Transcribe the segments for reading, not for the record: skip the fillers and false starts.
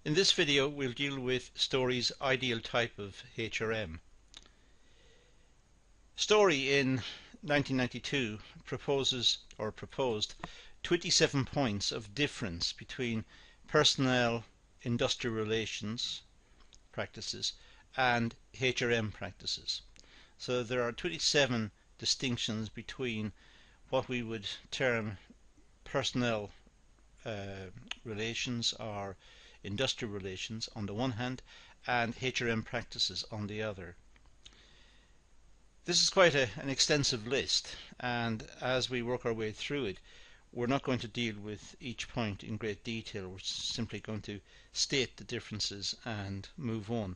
In this video we'll deal with Storey's ideal type of HRM. Storey in 1992 proposed 27 points of difference between personnel industrial relations practices and HRM practices. So there are 27 distinctions between what we would term personnel relations or industrial relations on the one hand and HRM practices on the other. This is quite an extensive list, and as we work our way through it, we're not going to deal with each point in great detail. We're simply going to state the differences and move on.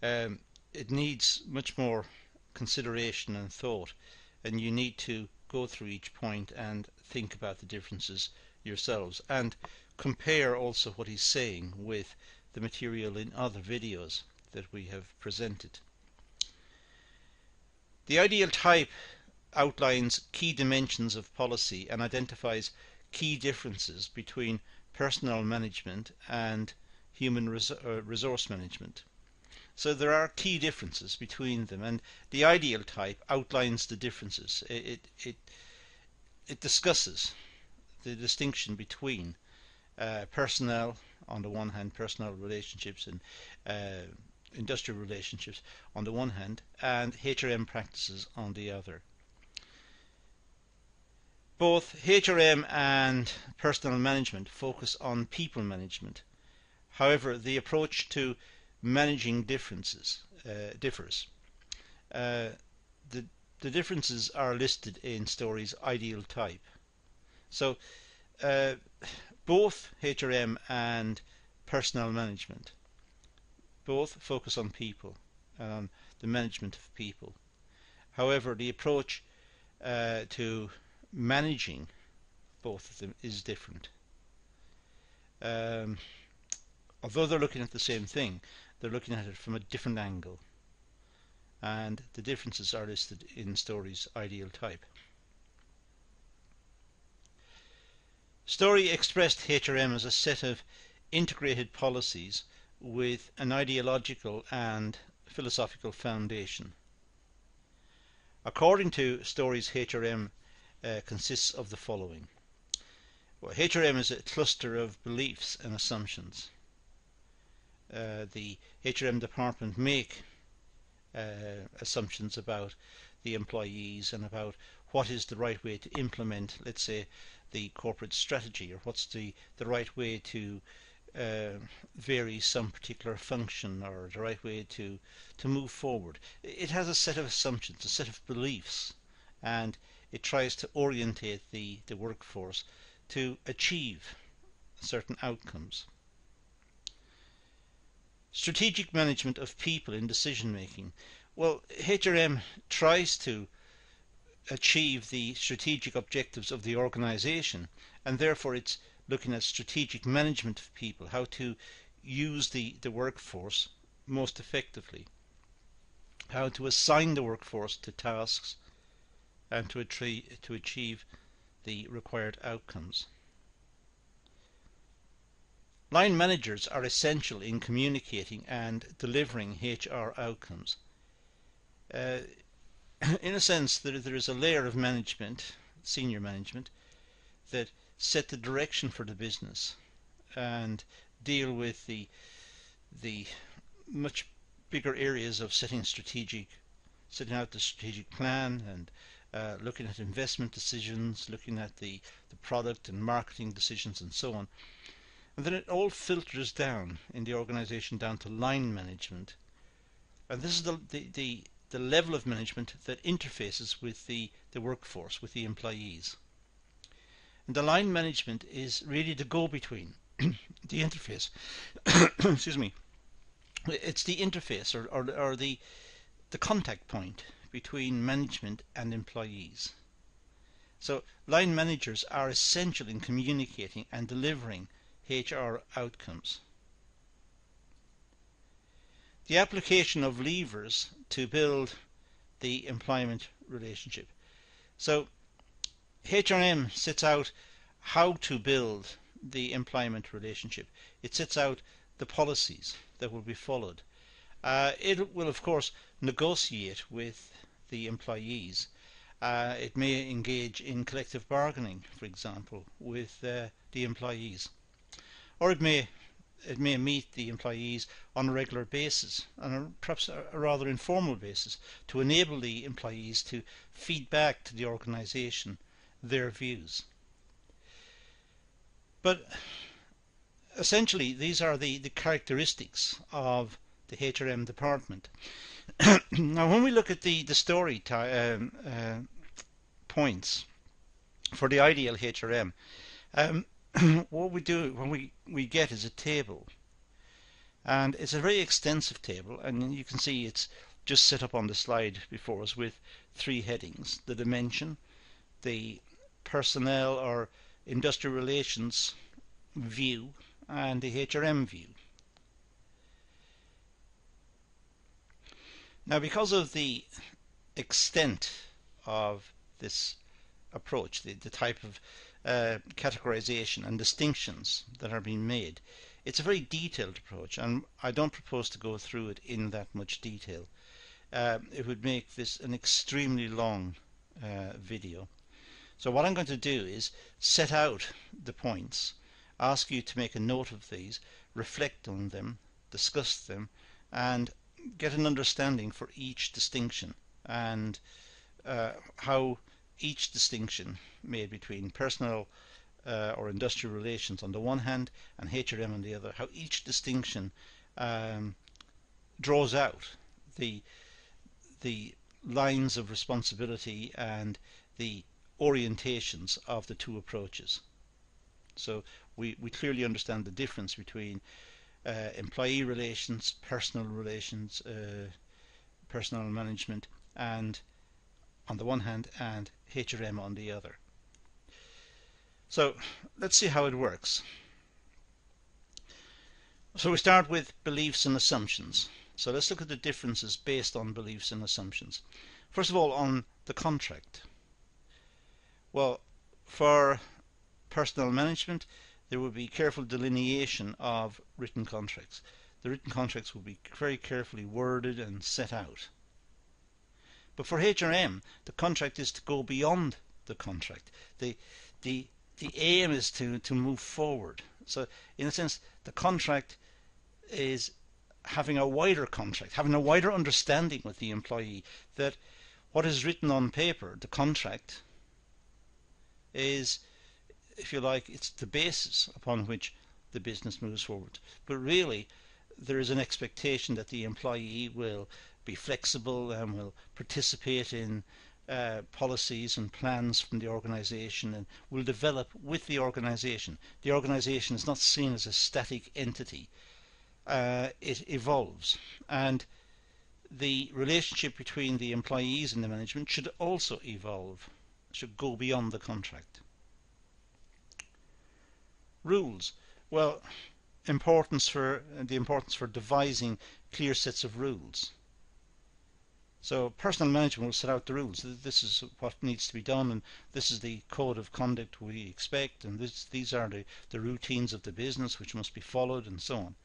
It needs much more consideration and thought, and you need to go through each point and think about the differences yourselves and compare also what he's saying with the material in other videos that we have presented. The ideal type outlines key dimensions of policy and identifies key differences between personnel management and human resource management. So there are key differences between them, and the ideal type outlines the differences. It discusses the distinction between personnel on the one hand, personnel relationships and industrial relationships on the one hand, and HRM practices on the other. Both HRM and personnel management focus on people management. However, the approach to managing differs. The differences are listed in Storey's ideal type. So both HRM and personnel management both focus on people and on the management of people. However, the approach to managing both of them is different. Although they're looking at the same thing, they're looking at it from a different angle, and the differences are listed in Storey's ideal type. Storey expressed HRM as a set of integrated policies with an ideological and philosophical foundation. According to Storey's HRM consists of the following. Well, HRM is a cluster of beliefs and assumptions. The HRM department make assumptions about the employees and about what is the right way to implement, let's say, the corporate strategy, or what's the right way to vary some particular function, or the right way to move forward. It has a set of assumptions, a set of beliefs, and it tries to orientate the workforce to achieve certain outcomes. Strategic management of people in decision making. Well, HRM tries to achieve the strategic objectives of the organization, and therefore it's looking at strategic management of people, how to use the workforce most effectively, how to assign the workforce to tasks, and to achieve the required outcomes. Line managers are essential in communicating and delivering HR outcomes. In a sense, there is a layer of management, senior management, that set the direction for the business and deal with the much bigger areas of setting out the strategic plan, and looking at investment decisions, looking at the product and marketing decisions, and so on. And then it all filters down in the organization down to line management, and this is the level of management that interfaces with the workforce, with the employees. And the line management is really the go-between, the interface. Excuse me. It's the interface or the contact point between management and employees. So line managers are essential in communicating and delivering HR outcomes. The application of levers to build the employment relationship. So HRM sets out how to build the employment relationship. It sets out the policies that will be followed. It will, of course, negotiate with the employees. It may engage in collective bargaining, for example, with the employees, or it may meet the employees on a regular basis, on perhaps a rather informal basis, to enable the employees to feed back to the organisation their views. But essentially, these are the characteristics of the HRM department. Now, when we look at the Storey points for the ideal HRM, what we do when we get is a table, and it's a very extensive table, and you can see it's just set up on the slide before us with 3 headings: the dimension, the personnel or industrial relations view, and the HRM view. Now, because of the extent of this approach, the type of categorization and distinctions that are being made, it's a very detailed approach, and I don't propose to go through it in that much detail. It would make this an extremely long video. So what I'm going to do is set out the points, ask you to make a note of these, reflect on them, discuss them, and get an understanding for each distinction, and how each distinction made between personal or industrial relations on the one hand and HRM on the other, how each distinction draws out the lines of responsibility and the orientations of the 2 approaches. So we clearly understand the difference between employee relations, personal relations, personal management, and on the one hand, and HRM on the other. So let's see how it works. So we start with beliefs and assumptions. So let's look at the differences based on beliefs and assumptions. First of all, on the contract. Well, for personnel management, there will be careful delineation of written contracts. The written contracts will be very carefully worded and set out. But for HRM, the contract is to go beyond the contract. The aim is to move forward. So in a sense, the contract is having a wider contract, having a wider understanding with the employee that what is written on paper, the contract, is, if you like, it's the basis upon which the business moves forward. But really, there is an expectation that the employee will be flexible and will participate in policies and plans from the organisation, and will develop with the organisation. The organisation is not seen as a static entity. It evolves, and the relationship between the employees and the management should also evolve, should go beyond the contract. Rules. Well, the importance for devising clear sets of rules. So personal management will set out the rules. This is what needs to be done, and this is the code of conduct we expect, and these are the routines of the business which must be followed, and so on.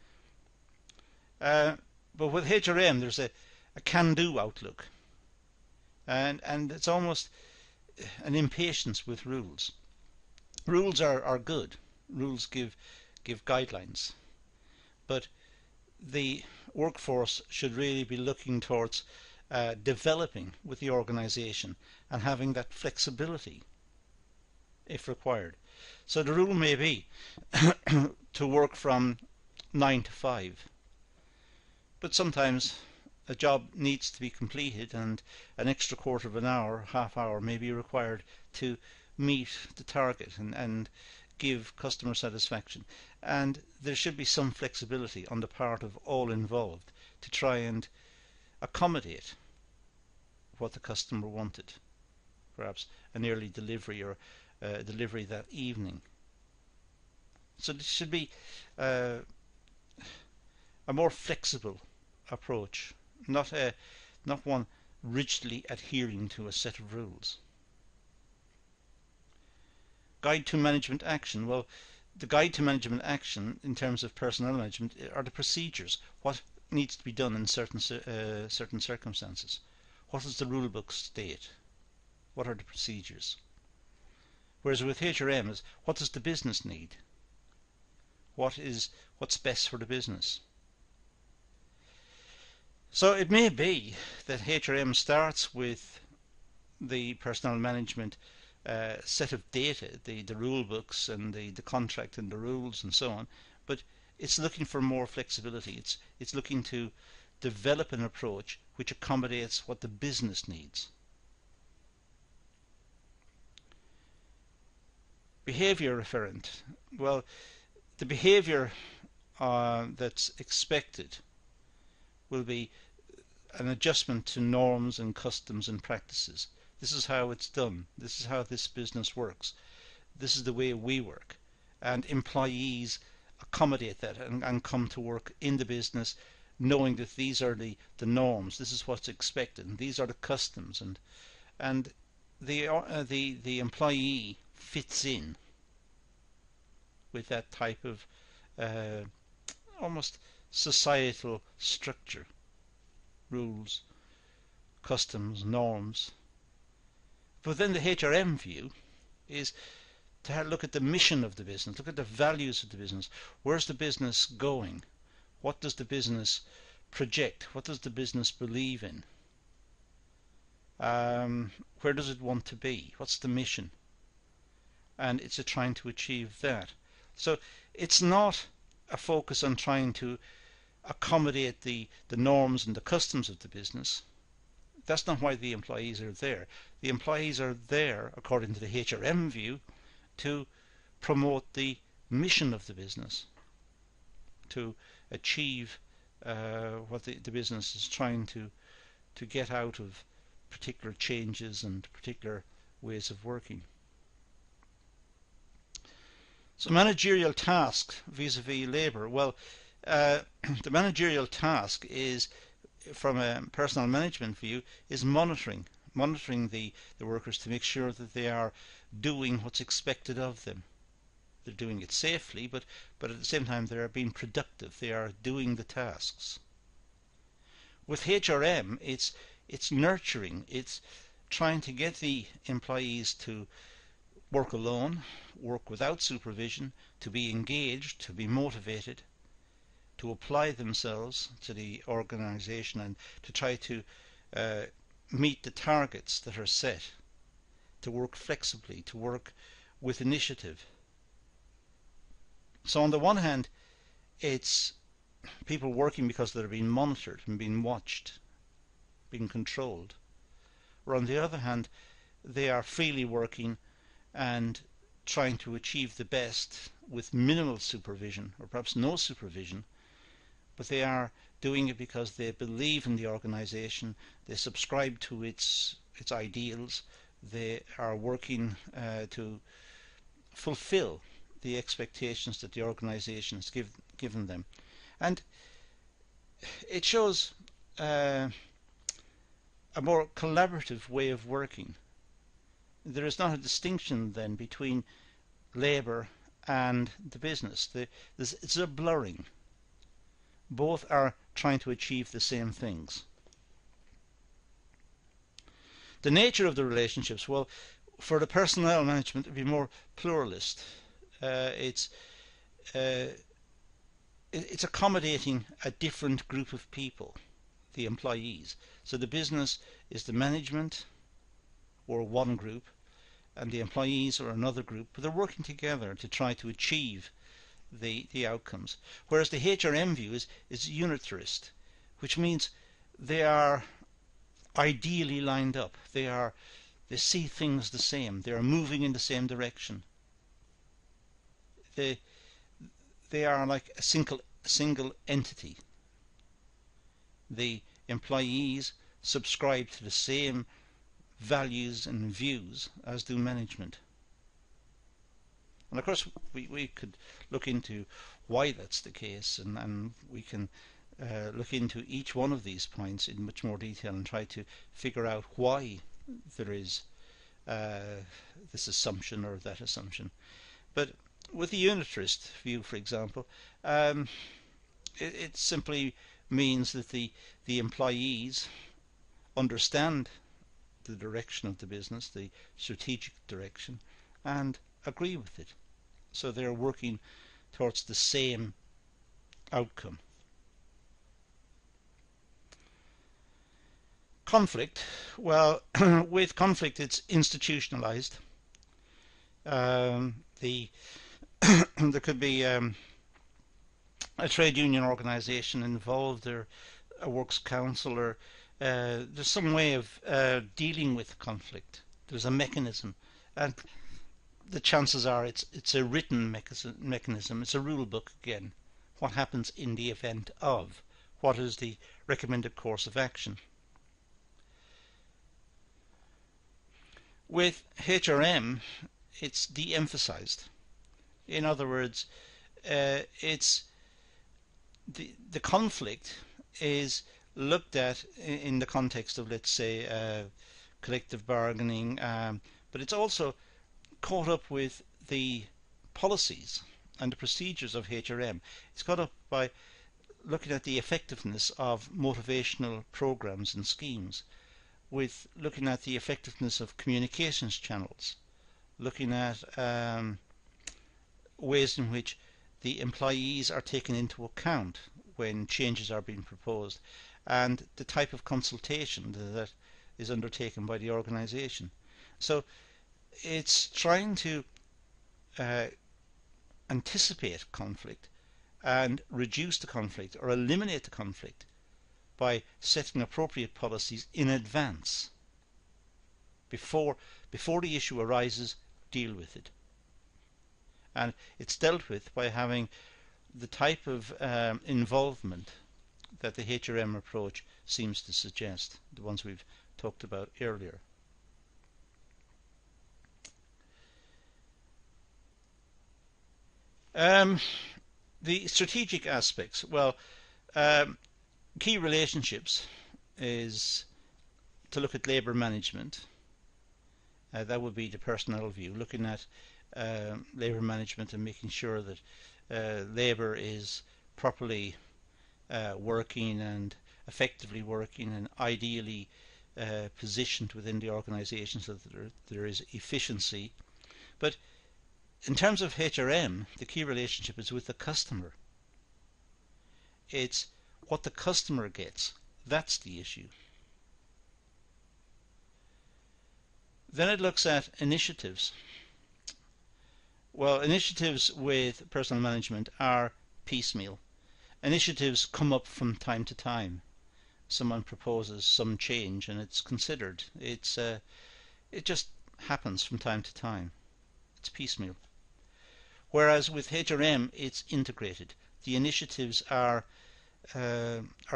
But with HRM, there's a can-do outlook, and it's almost an impatience with rules. Rules are good. Rules give guidelines, but the workforce should really be looking towards developing with the organisation and having that flexibility if required. So the rule may be to work from 9 to 5, but sometimes a job needs to be completed and an extra quarter of an hour, half hour may be required to meet the target and give customer satisfaction, and there should be some flexibility on the part of all involved to try and accommodate what the customer wanted, perhaps an early delivery or delivery that evening. So this should be a more flexible approach, not one rigidly adhering to a set of rules. Guide to management action. Well, the guide to management action in terms of personnel management are the procedures. What needs to be done in certain circumstances? What does the rule book state? What are the procedures? Whereas with HRM is, what does the business need? What's best for the business? So it may be that HRM starts with the personnel management set of data, the rule books and the contract and the rules and so on, but it's looking for more flexibility. It's looking to develop an approach which accommodates what the business needs. Behavior referent. Well, the behavior that's expected will be an adjustment to norms and customs and practices. This is how it's done. This is how this business works. This is the way we work. And employees accommodate that and come to work in the business knowing that these are the norms. This is what's expected. And these are the customs. And the employee fits in with that type of almost societal structure, rules, customs, norms. But then the HRM view is to look at the mission of the business, look at the values of the business. Where's the business going? What does the business project? What does the business believe in? Where does it want to be? What's the mission? And it's trying to achieve that. So it's not a focus on trying to accommodate the norms and the customs of the business. That's not why the employees are there. The employees are there, according to the HRM view, to promote the mission of the business, to achieve what the business is trying to get out of particular changes and particular ways of working. So managerial task vis-a-vis labour. Well, the managerial task is, from a personnel management view, is monitoring the workers to make sure that they are doing what's expected of them. They're doing it safely, but at the same time they are being productive. They are doing the tasks. With HRM, it's nurturing. It's trying to get the employees to work alone, work without supervision, to be engaged, to be motivated, to apply themselves to the organisation and to try to meet the targets that are set, to work flexibly, to work with initiative. So on the one hand, it's people working because they're being monitored and being watched, being controlled. Or on the other hand, they are freely working and trying to achieve the best with minimal supervision, or perhaps no supervision, but they are doing it because they believe in the organisation, they subscribe to its ideals, they are working to fulfill the expectations that the organisation has given them. And it shows a more collaborative way of working. There is not a distinction then between labour and the business. It's a blurring. Both are trying to achieve the same things. The nature of the relationships, well, for the personnel management it would be more pluralist. It's accommodating a different group of people, the employees. So the business is the management, or one group, and the employees are another group, but they're working together to try to achieve the outcomes. Whereas the HRM view is unitarist, which means they are ideally lined up. They see things the same. They are moving in the same direction. They are like a single entity. The employees subscribe to the same values and views as do management. And of course we could look into why that's the case, and we can look into each one of these points in much more detail and try to figure out why there is this assumption or that assumption. But with the unitarist view, for example, um, it simply means that the employees understand the direction of the business, the strategic direction, and agree with it. So they're working towards the same outcome. Conflict, well, with conflict it's institutionalized. The there could be a trade union organisation involved, or a works council, or there's some way of dealing with conflict. There's a mechanism, and the chances are it's a written mechanism. It's a rule book again. What happens in the event of? What is the recommended course of action? With HRM, it's de-emphasized. In other words, it's the conflict is looked at in the context of, let's say, collective bargaining, but it's also caught up with the policies and the procedures of HRM. It's caught up by looking at the effectiveness of motivational programs and schemes, with looking at the effectiveness of communications channels, looking at ways in which the employees are taken into account when changes are being proposed, and the type of consultation that is undertaken by the organisation. So it's trying to anticipate conflict and reduce the conflict or eliminate the conflict by setting appropriate policies in advance. Before the issue arises, deal with it. And it's dealt with by having the type of involvement that the HRM approach seems to suggest, the ones we've talked about earlier. The strategic aspects, well, key relationships is to look at labour management. That would be the personnel view, looking at labour management and making sure that labour is properly working and effectively working, and ideally positioned within the organisation so that there is efficiency. But in terms of HRM, the key relationship is with the customer. It's what the customer gets. That's the issue. Then it looks at initiatives. Well, initiatives with personal management are piecemeal. Initiatives come up from time to time. Someone proposes some change and it's considered. It just happens from time to time. It's piecemeal. Whereas with HRM, it's integrated. The initiatives are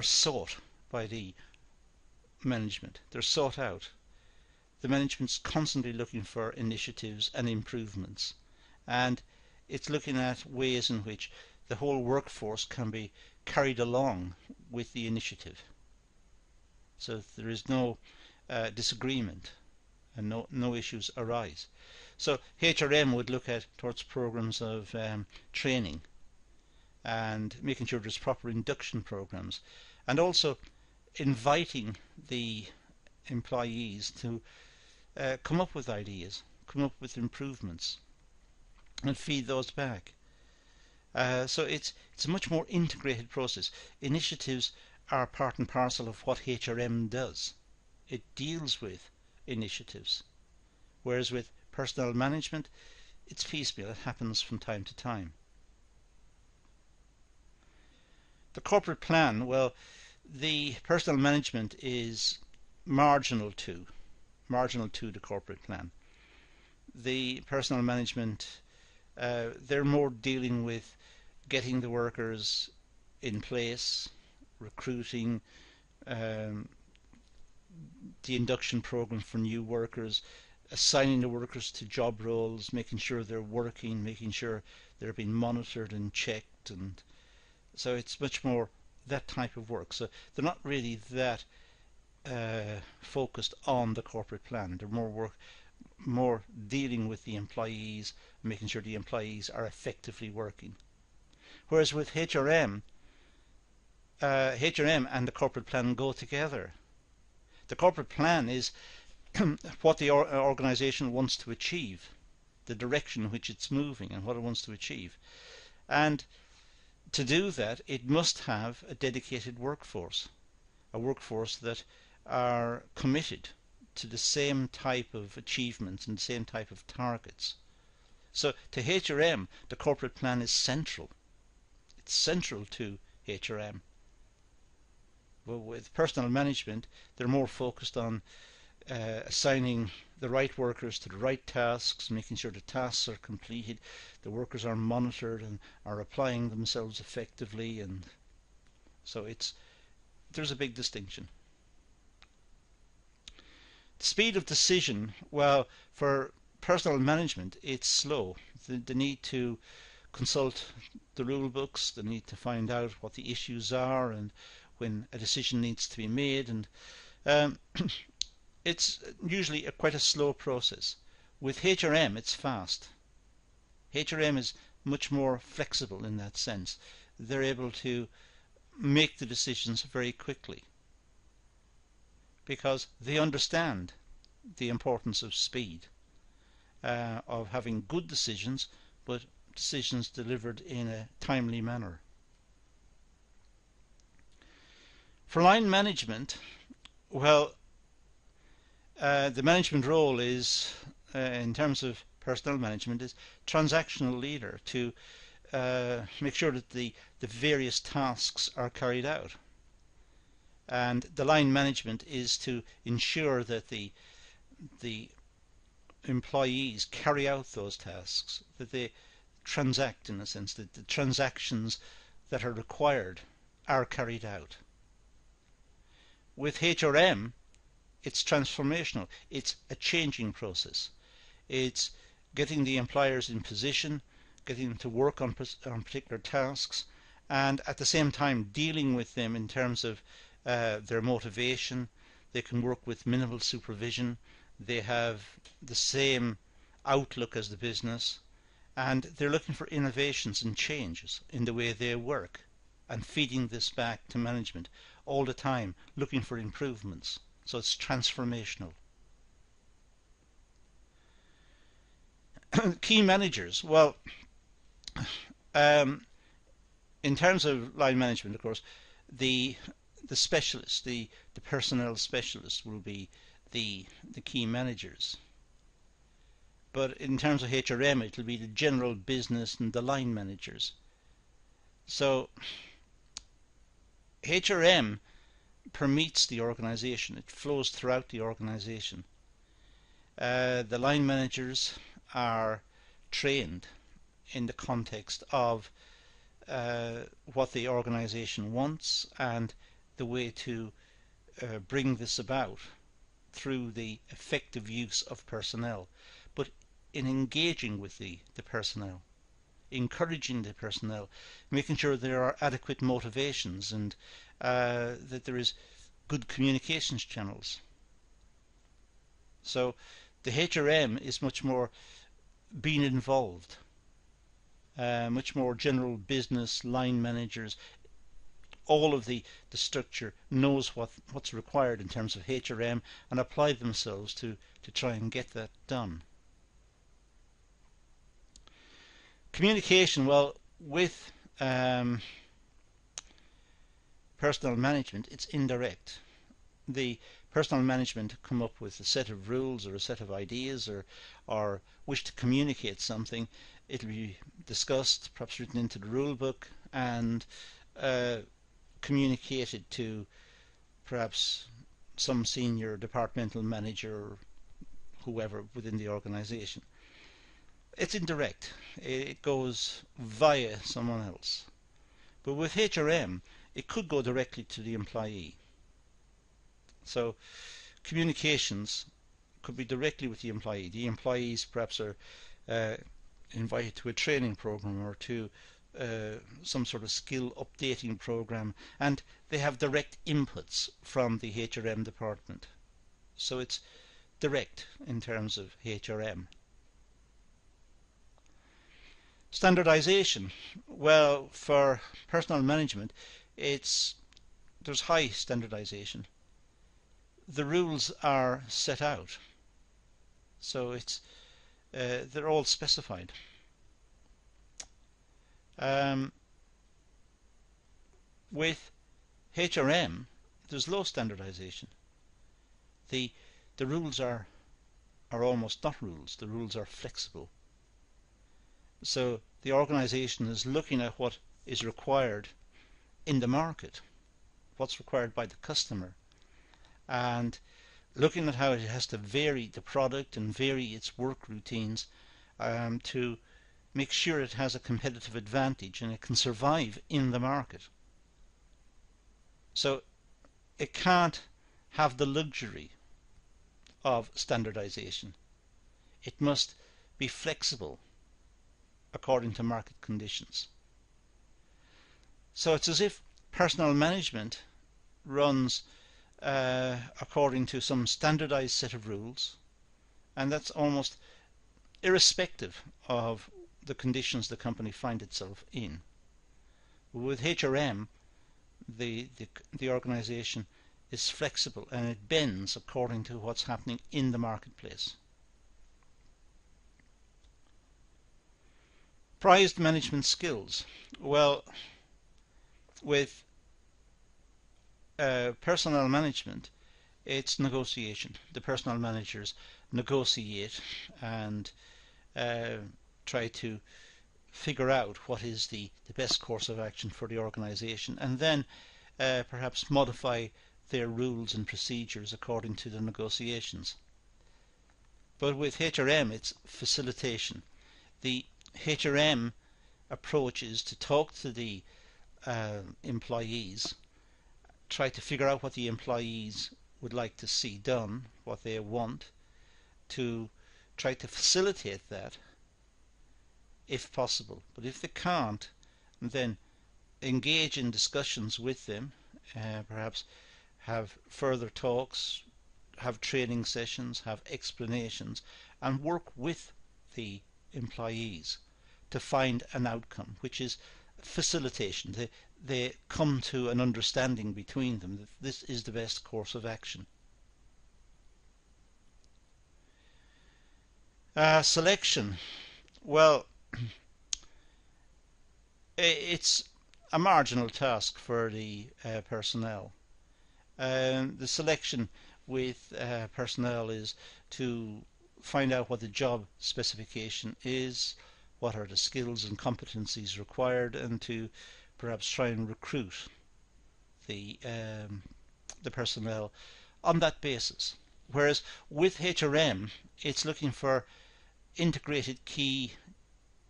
sought by the management. They're sought out. The management's constantly looking for initiatives and improvements, and it's looking at ways in which the whole workforce can be carried along with the initiative, so there is no disagreement and no issues arise. So HRM would look at towards programs of training and making sure there's proper induction programs, and also inviting the employees to come up with ideas, come up with improvements, and feed those back. So it's a much more integrated process. Initiatives are part and parcel of what HRM does. It deals with initiatives, whereas with personnel management, it's piecemeal. It happens from time to time. The corporate plan, well, the personnel management is marginal to the corporate plan. The personnel management, they're more dealing with getting the workers in place, recruiting, the induction program for new workers, assigning the workers to job roles, making sure they're working, making sure they're being monitored and checked, and so it's much more that type of work. So they're not really that focused on the corporate plan. They're more dealing with the employees, making sure the employees are effectively working. Whereas with HRM, HRM and the corporate plan go together. The corporate plan is what the organization wants to achieve, the direction in which it's moving and what it wants to achieve. And to do that, it must have a dedicated workforce, a workforce that are committed to the same type of achievements and the same type of targets. So to HRM, the corporate plan is central. It's central to HRM. But with personnel management, they're more focused on assigning the right workers to the right tasks, making sure the tasks are completed, the workers are monitored and are applying themselves effectively, and so there's a big distinction. The speed of decision, well, for personnel management, it's slow. The need to consult the rule books, the need to find out what the issues are and when a decision needs to be made, and it's usually quite a slow process. With HRM, it's fast. HRM is much more flexible in that sense. They're able to make the decisions very quickly because they understand the importance of speed, of having good decisions, but decisions delivered in a timely manner. For line management, well, the management role is, in terms of personnel management, is transactional leader to make sure that the various tasks are carried out. And the line management is to ensure that the employees carry out those tasks, that they transact, in a sense, that the transactions that are required are carried out. With HRM, it's transformational. It's a changing process. It's getting the employers in position, getting them to work on particular tasks, and at the same time dealing with them in terms of their motivation. They can work with minimal supervision. They have the same outlook as the business, and they're looking for innovations and changes in the way they work and feeding this back to management all the time, looking for improvements. So it's transformational. Key managers, well, in terms of line management, of course, the specialist, the personnel specialist will be the key managers. But in terms of HRM, it will be the general business and the line managers. So HRM permeates the organization. It flows throughout the organization. The line managers are trained in the context of what the organization wants and the way to bring this about through the effective use of personnel, but in engaging with the personnel, encouraging the personnel, making sure there are adequate motivations and that there is good communications channels. So the HRM is much more being involved, much more general business, line managers. All of the structure knows what's required in terms of HRM and apply themselves to try and get that done. Communication, well, with personnel management, it's indirect. The personnel management come up with a set of rules or a set of ideas or wish to communicate something. It'll be discussed, perhaps written into the rule book, and communicated to perhaps some senior departmental manager or whoever within the organization. It's indirect. It goes via someone else. But with HRM, it could go directly to the employee. So communications could be directly with the employee. The employees perhaps are invited to a training program or to some sort of skill updating program, and they have direct inputs from the HRM department. So it's direct in terms of HRM. Standardization. Well, for personnel management, there's high standardization. The rules are set out, so they're all specified. With HRM, there's low standardization. The rules are almost not rules. The rules are flexible. So the organization is looking at what is required in the market, what's required by the customer, and looking at how it has to vary the product and vary its work routines to make sure it has a competitive advantage and it can survive in the market. So it can't have the luxury of standardization. It must be flexible according to market conditions. So it's as if personnel management runs according to some standardized set of rules, and that's almost irrespective of the conditions the company finds itself in. With HRM, the organization is flexible and it bends according to what's happening in the marketplace. Prized management skills. Well, with personnel management, it's negotiation. The personnel managers negotiate and try to figure out what is the best course of action for the organization, and then perhaps modify their rules and procedures according to the negotiations. But with HRM, it's facilitation. The HRM approach is to talk to the employees, try to figure out what the employees would like to see done, what they want, to try to facilitate that if possible. But if they can't, then engage in discussions with them, perhaps have further talks, have training sessions, have explanations, and work with the employees to find an outcome, which is facilitation. They come to an understanding between them that this is the best course of action. Selection. Well, it's a marginal task for the personnel. The selection with personnel is to find out what the job specification is, what are the skills and competencies required, and to perhaps try and recruit the personnel on that basis. Whereas with HRM, it's looking for integrated key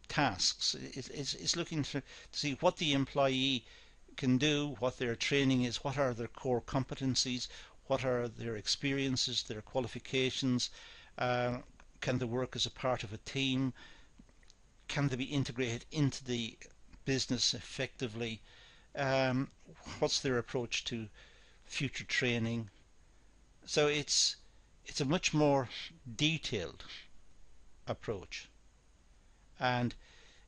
tasks. It's looking to see what the employee can do, what their training is, what are their core competencies, what are their experiences, their qualifications, can they work as a part of a team, can they be integrated into the business effectively, what's their approach to future training. So it's a much more detailed approach, and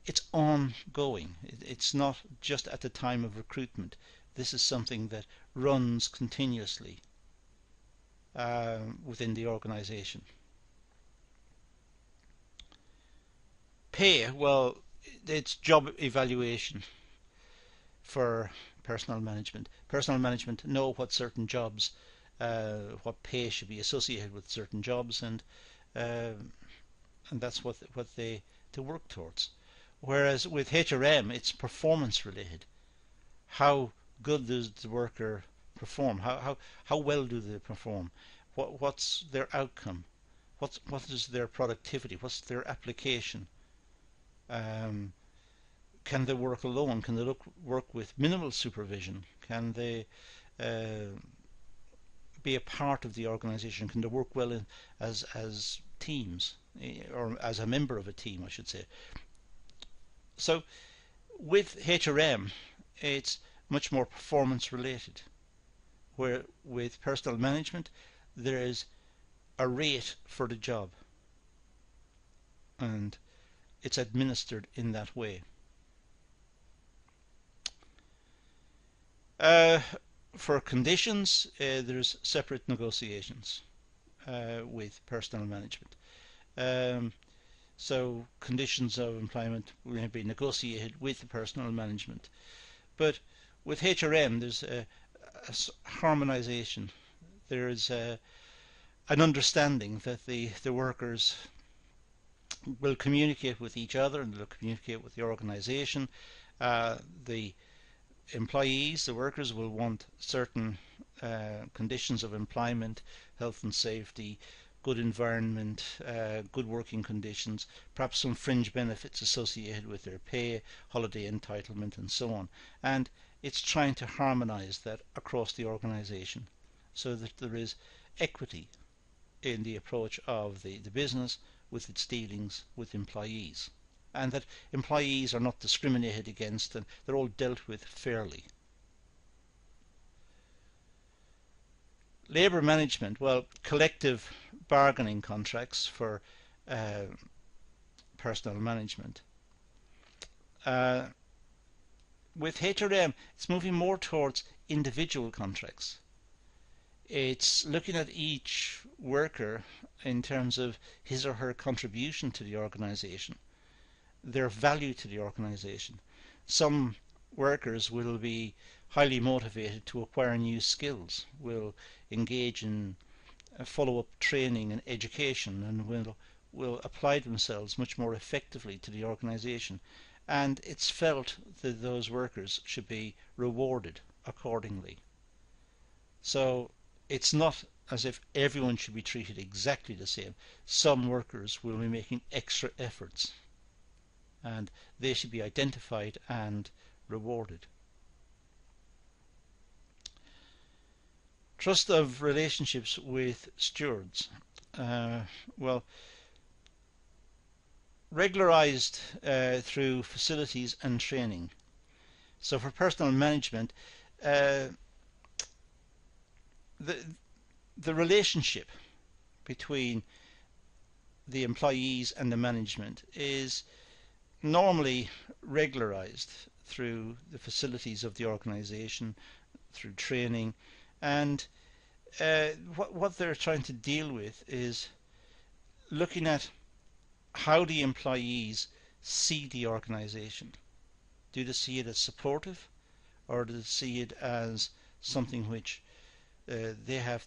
it's ongoing. It's not just at the time of recruitment. This is something that runs continuously within the organization. Pay, well, it's job evaluation for personnel management. Personnel management know what certain jobs, what pay should be associated with certain jobs, and that's what they work towards. Whereas with HRM, it's performance related. How good does the worker perform? How well do they perform? What's their outcome? What is their productivity? What's their application? Can they work alone? Can they work with minimal supervision? Can they be a part of the organization? Can they work well as teams, or as a member of a team, I should say? So with HRM, it's much more performance related, where with personnel management there is a rate for the job, and it's administered in that way. For conditions, there's separate negotiations with personnel management. So conditions of employment will be negotiated with the personnel management. But with HRM, there's a harmonization. There's an understanding that the workers will communicate with each other and they'll communicate with the organization. The employees, the workers, will want certain conditions of employment, health and safety, good environment, good working conditions, perhaps some fringe benefits associated with their pay, holiday entitlement, and so on. And it's trying to harmonize that across the organization so that there is equity in the approach of the business with its dealings with employees, and that employees are not discriminated against and they're all dealt with fairly. Labour management, well, collective bargaining contracts for personnel management. With HRM, it's moving more towards individual contracts. It's looking at each worker in terms of his or her contribution to the organisation, their value to the organisation. Some workers will be highly motivated to acquire new skills, will engage in follow-up training and education, and will apply themselves much more effectively to the organisation. And it's felt that those workers should be rewarded accordingly. So it's not as if everyone should be treated exactly the same. Some workers will be making extra efforts, and they should be identified and rewarded. Trust of relationships with stewards. Well, regularized through facilities and training. So for personnel management, the relationship between the employees and the management is normally regularized through the facilities of the organization, through training, and what they're trying to deal with is looking at how the employees see the organization. Do they see it as supportive, or do they see it as something which they have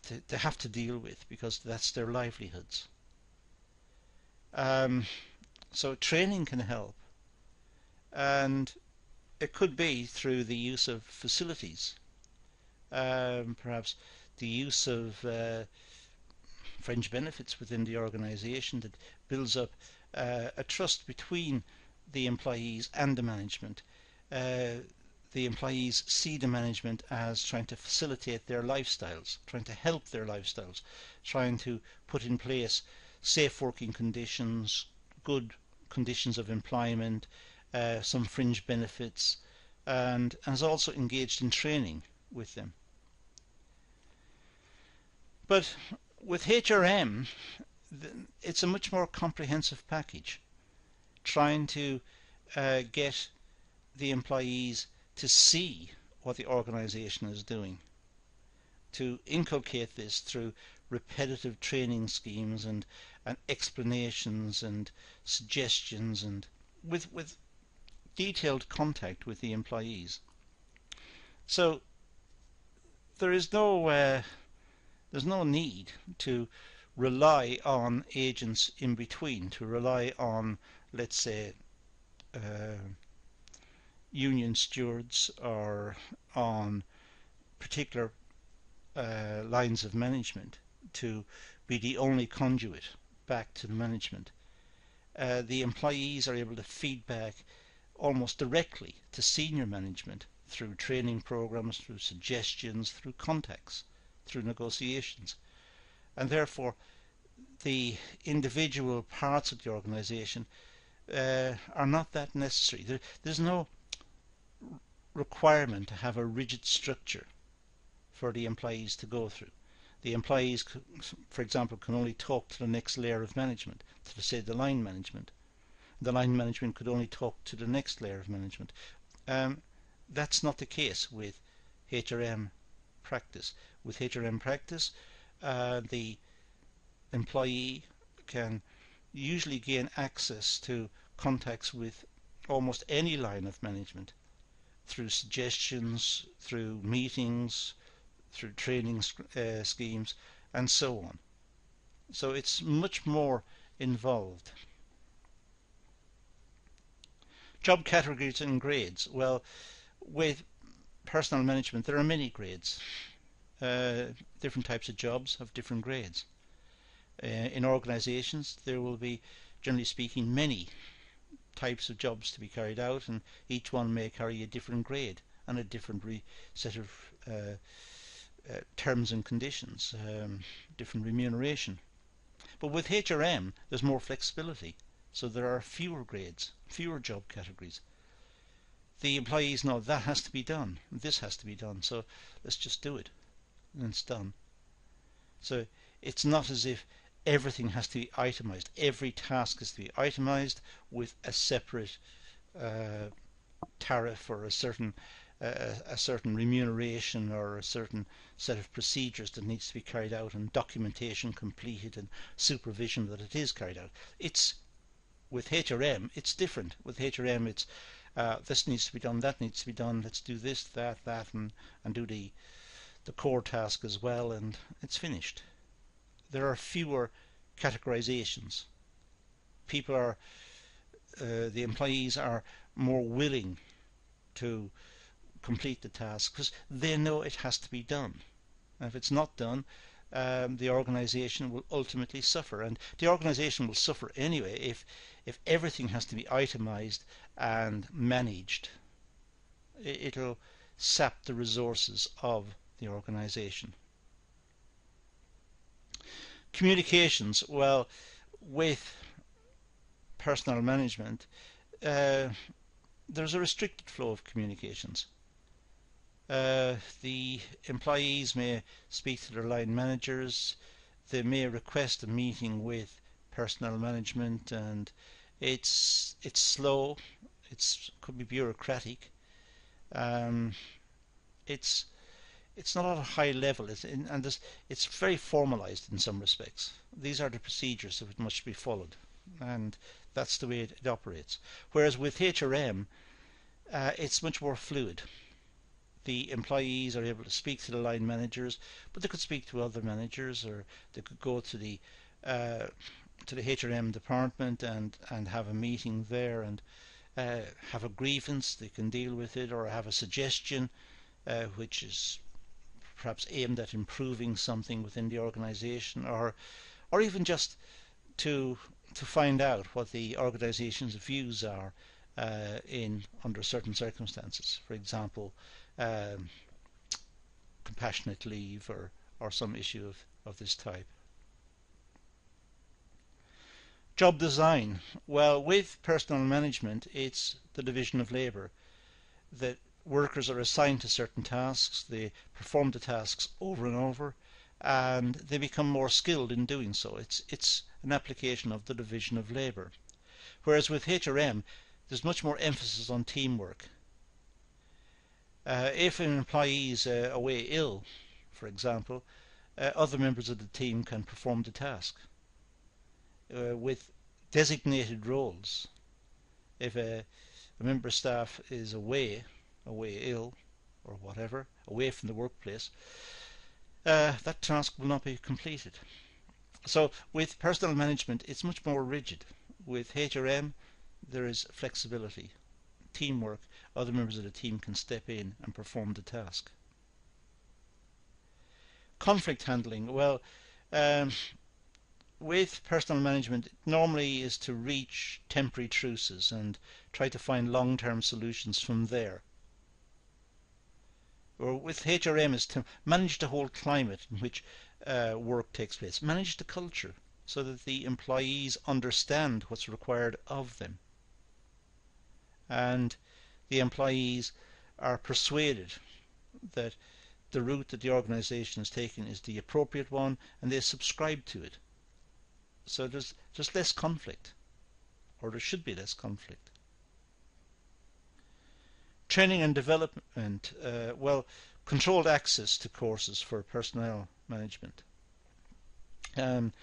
to deal with because that's their livelihoods? So training can help, and it could be through the use of facilities, perhaps the use of fringe benefits within the organisation that builds up a trust between the employees and the management. The employees see the management as trying to facilitate their lifestyles, trying to help their lifestyles, trying to put in place safe working conditions, good conditions of employment, some fringe benefits, and is also engaged in training with them. But with HRM, it's a much more comprehensive package, trying to get the employees to see what the organisation is doing, to inculcate this through repetitive training schemes and explanations and suggestions, and with detailed contact with the employees. So there's no need to rely on agents in between, to rely on, let's say, union stewards or on particular lines of management to be the only conduit back to the management. The employees are able to feed back almost directly to senior management through training programs, through suggestions, through contacts, through negotiations, and therefore the individual parts of the organisation are not that necessary. There's no requirement to have a rigid structure for the employees to go through. The employees, for example, can only talk to the next layer of management, to say the line management. The line management could only talk to the next layer of management. That's not the case with HRM practice. With HRM practice, the employee can usually gain access to contacts with almost any line of management through suggestions, through meetings, through training schemes, and so on. So it's much more involved. Job categories and grades. Well, with personnel management there are many grades. Different types of jobs have different grades. In organisations there will be, generally speaking, many types of jobs to be carried out, and each one may carry a different grade and a different set of terms and conditions, different remuneration. But with HRM there's more flexibility, so there are fewer grades, fewer job categories. The employees know that has to be done, this has to be done, so let's just do it, and it's done. So it's not as if everything has to be itemized. Every task has to be itemized with a separate tariff or a certain remuneration or a certain set of procedures that needs to be carried out, and documentation completed and supervision that it is carried out. With HRM it's different. With HRM it's this needs to be done, that needs to be done, let's do this, that, and do the core task as well, and it's finished. There are fewer categorizations. People are, the employees are more willing to complete the task because they know it has to be done. And if it's not done, the organisation will ultimately suffer, and the organisation will suffer anyway if everything has to be itemised and managed. It'll sap the resources of the organisation. Communications. Well, with personnel management there's a restricted flow of communications. The employees may speak to their line managers, they may request a meeting with personnel management, and it's slow, could be bureaucratic, it's not at a high level, it's very formalized in some respects. These are the procedures that must be followed, and that's the way it operates. Whereas with HRM it's much more fluid. The employees are able to speak to the line managers, but they could speak to other managers, or they could go to the HRM department and have a meeting there and have a grievance. They can deal with it, or have a suggestion which is perhaps aimed at improving something within the organisation, or even just to find out what the organisation's views are under certain circumstances. For example, compassionate leave or some issue of this type. Job design. Well, with personnel management it's the division of labour. That workers are assigned to certain tasks, they perform the tasks over and over, and they become more skilled in doing so. It's an application of the division of labour. Whereas with HRM there's much more emphasis on teamwork. If an employee is away ill, for example, other members of the team can perform the task with designated roles. If a member of staff is away ill or whatever, away from the workplace, that task will not be completed. So with personnel management it's much more rigid. With HRM there is flexibility, teamwork. Other members of the team can step in and perform the task. Conflict handling. Well, with personnel management it normally is to reach temporary truces and try to find long-term solutions from there. Or with HRM is to manage the whole climate in which work takes place, manage the culture so that the employees understand what's required of them, and the employees are persuaded that the route that the organisation is taking is the appropriate one, and they subscribe to it. So there's just less conflict, or there should be less conflict. Training and development, controlled access to courses for personnel management. In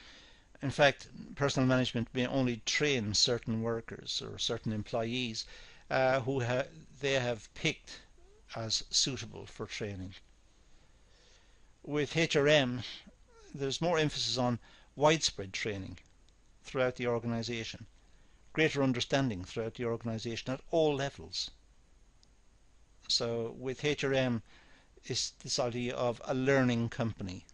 fact, personnel management may only train certain workers or certain employees who they have picked as suitable for training. With HRM, there's more emphasis on widespread training throughout the organisation, greater understanding throughout the organisation at all levels. So with HRM, it's this idea of a learning company.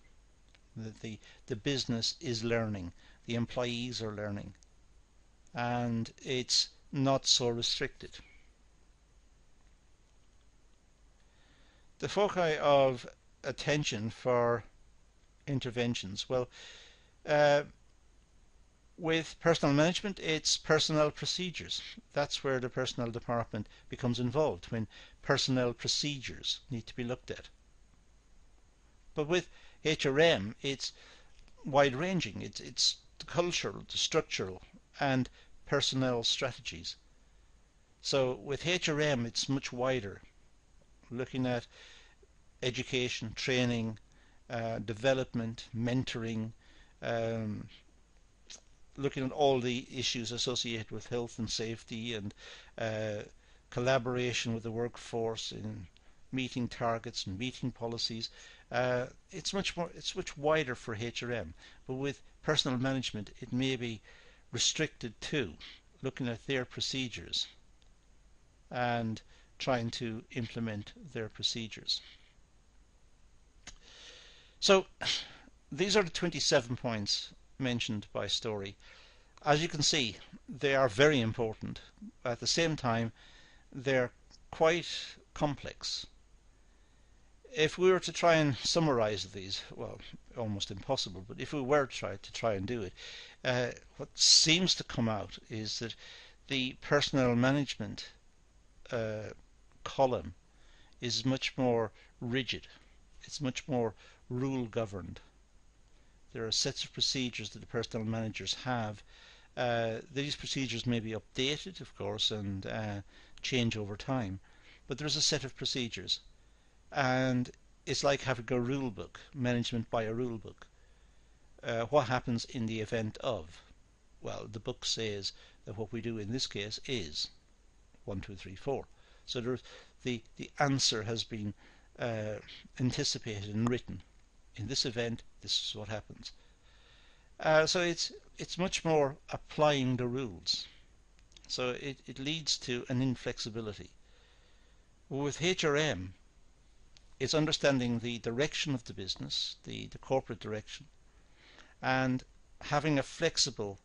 The business is learning, the employees are learning, and it's not so restricted. The foci of attention for interventions. With personnel management, it's personnel procedures. That's where the personnel department becomes involved, when personnel procedures need to be looked at. But with HRM, it's wide-ranging. It's the cultural, the structural, and personnel strategies. So with HRM, it's much wider, looking at education, training, development, mentoring, looking at all the issues associated with health and safety, and collaboration with the workforce in meeting targets and meeting policies. It's much wider for HRM, but with personnel management it may be restricted to looking at their procedures and trying to implement their procedures. So these are the 27 points mentioned by Storey. As you can see, they are very important. At the same time, they're quite complex. If we were to try and summarize these, well, almost impossible, but if we were to try and do it, what seems to come out is that the personnel management column is much more rigid. It's much more rule governed. There are sets of procedures that the personnel managers have. These procedures may be updated, of course, and change over time, but there's a set of procedures, and it's like having a rule book, management by a rule book. What happens in the event of? Well, the book says that what we do in this case is 1, 2, 3, 4. So there's the answer has been anticipated and written. In this event, this is what happens. So it's much more applying the rules. So it leads to an inflexibility. With HRM, it's understanding the direction of the business, the corporate direction, and having a flexible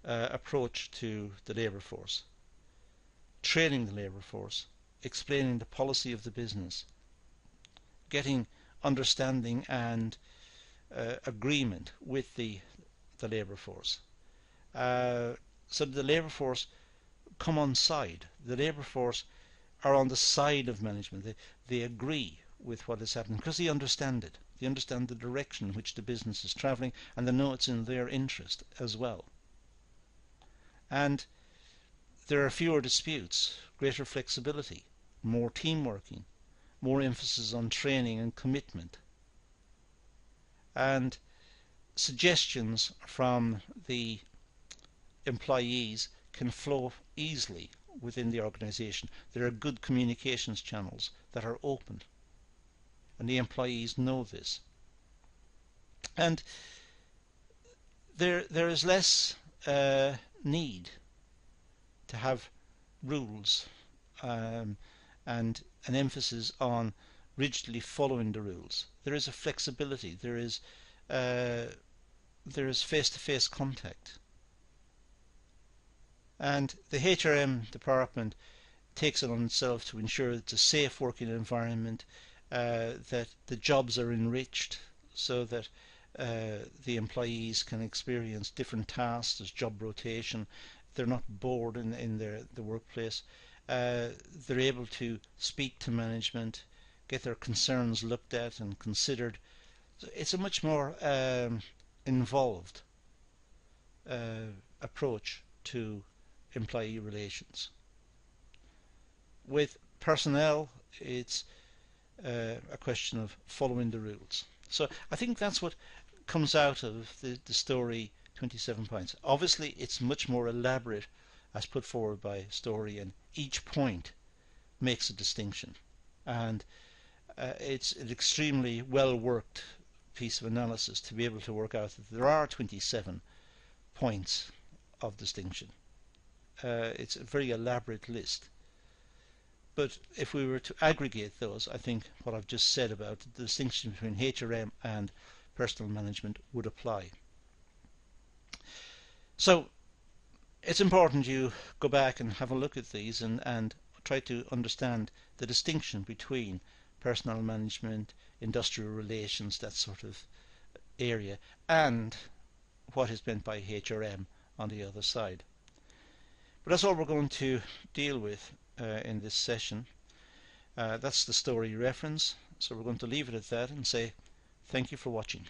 approach to the labour force, training the labour force, explaining the policy of the business, getting understanding and agreement with the labour force, so that the labour force come on side. The labour force are on the side of management. They agree with what is happening because they understand it. They understand the direction in which the business is travelling, and they know it's in their interest as well. And there are fewer disputes, greater flexibility, more team working, more emphasis on training and commitment, and suggestions from the employees can flow easily within the organisation. There are good communications channels that are open, and the employees know this. And there is less need to have rules and an emphasis on rigidly following the rules. There is a flexibility. There is face-to-face contact. And the HRM department takes it on itself to ensure it's a safe working environment, that the jobs are enriched so that the employees can experience different tasks. There's job rotation. They're not bored in the workplace. They're able to speak to management, get their concerns looked at and considered. So it's a much more involved approach to employee relations. With personnel, it's a question of following the rules. So I think that's what comes out of the Storey 27 points. Obviously, it's much more elaborate as put forward by Storey, and each point makes a distinction. And it's an extremely well worked piece of analysis to be able to work out that there are 27 points of distinction. It's a very elaborate list. But if we were to aggregate those, I think what I've just said about the distinction between HRM and personal management would apply. So it's important you go back and have a look at these and try to understand the distinction between personnel management, industrial relations, that sort of area, and what is meant by HRM on the other side. But that's all we're going to deal with in this session. That's the Storey reference, so we're going to leave it at that and say thank you for watching.